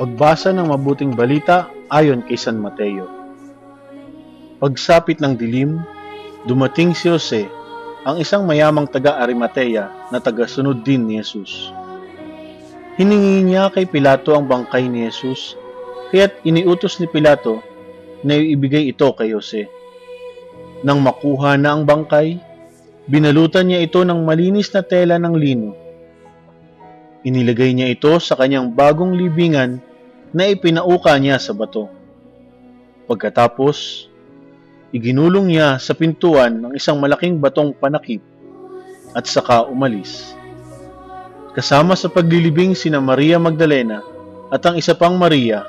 Pagbasa ng mabuting balita ayon kay San Mateo. Pagsapit ng dilim, dumating si Jose, ang isang mayamang taga-Arimatea na taga-sunod din ni Jesus. Hiningi niya kay Pilato ang bangkay ni Jesus, kaya't iniutos ni Pilato na ibigay ito kay Jose. Nang makuha na ang bangkay, binalutan niya ito ng malinis na tela ng lino. Inilagay niya ito sa kanyang bagong libingan na ipinauka niya sa bato. Pagkatapos, iginulong niya sa pintuan ng isang malaking batong panakip at saka umalis. Kasama sa paglilibing sina Maria Magdalena at ang isa pang Maria,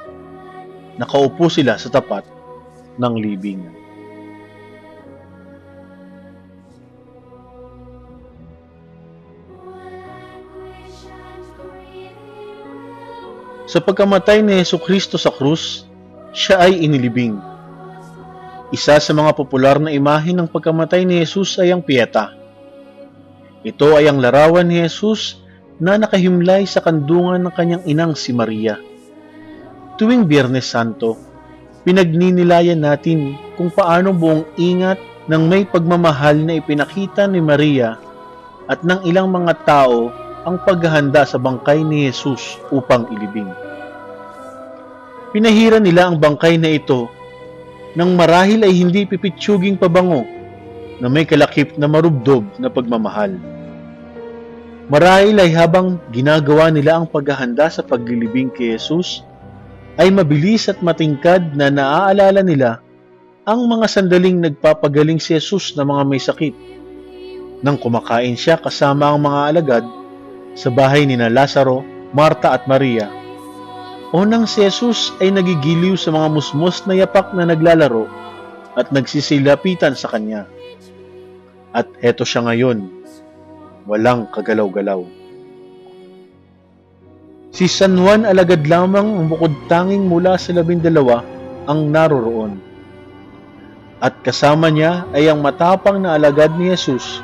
nakaupo sila sa tapat ng libingan. Sa pagkamatay ni Jesucristo sa krus, siya ay inilibing. Isa sa mga popular na imahe ng pagkamatay ni Jesus ay ang Pieta. Ito ay ang larawan ni Jesus na nakahimlay sa kandungan ng kanyang inang si Maria. Tuwing Biyernes Santo, pinagninilayan natin kung paano buong ingat ng may pagmamahal na ipinakita ni Maria at ng ilang mga tao ang paghahanda sa bangkay ni Jesus upang ilibing. Pinahira nila ang bangkay na ito nang marahil ay hindi pipitsuging pabango na may kalakip na marubdob na pagmamahal. Marahil ay habang ginagawa nila ang paghahanda sa paglilibing kay Jesus, ay mabilis at matingkad na naaalala nila ang mga sandaling nagpapagaling si Jesus na mga may sakit. Nang kumakain siya kasama ang mga alagad sa bahay ni Lazaro, Marta at Maria, o nang si Jesus ay nagigiliw sa mga musmos na yapak na naglalaro at nagsisilapitan sa kanya. At heto siya ngayon, walang kagalaw-galaw. Si San Juan alagad lamang ang bukod tanging mula sa 12 ang naroroon. At kasama niya ay ang matapang na alagad ni Jesus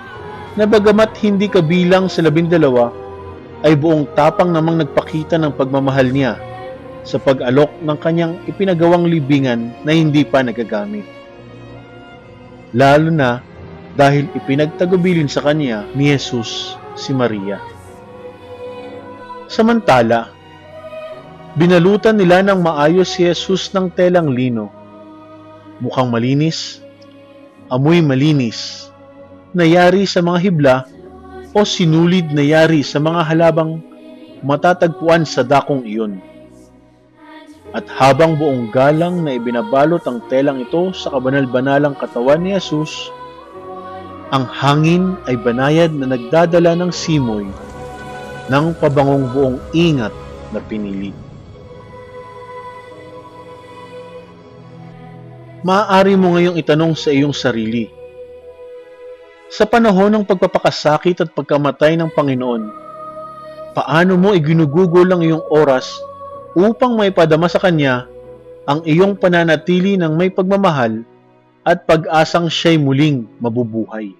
na bagamat hindi kabilang sa 12, ay buong tapang namang nagpakita ng pagmamahal niya sa pag-alok ng kanyang ipinagawang libingan na hindi pa nagagamit. Lalo na dahil ipinagtagubilin sa kanya ni Jesus si Maria. Samantala, binalutan nila ng maayos si Jesus ng telang lino. Mukhang malinis, amoy malinis, nayari sa mga hibla o sinulid na yari sa mga halabang matatagpuan sa dakong iyon. At habang buong galang na ibinabalot ang telang ito sa kabanal-banalang katawan ni Jesus, ang hangin ay banayad na nagdadala ng simoy ng pabangong buong ingat na pinili. Maaari mo ngayong itanong sa iyong sarili, sa panahon ng pagpapakasakit at pagkamatay ng Panginoon, paano mo iginugugol ang iyong oras upang maipadama sa Kanya ang iyong pananatili ng may pagmamahal at pag-asang siya'y muling mabubuhay?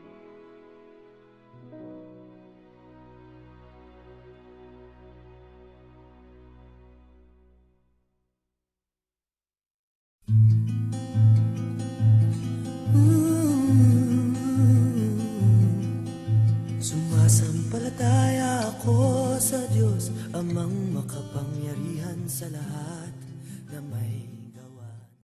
Sumasampalataya ako sa Diyos, amang makapangyarihan sa lahat.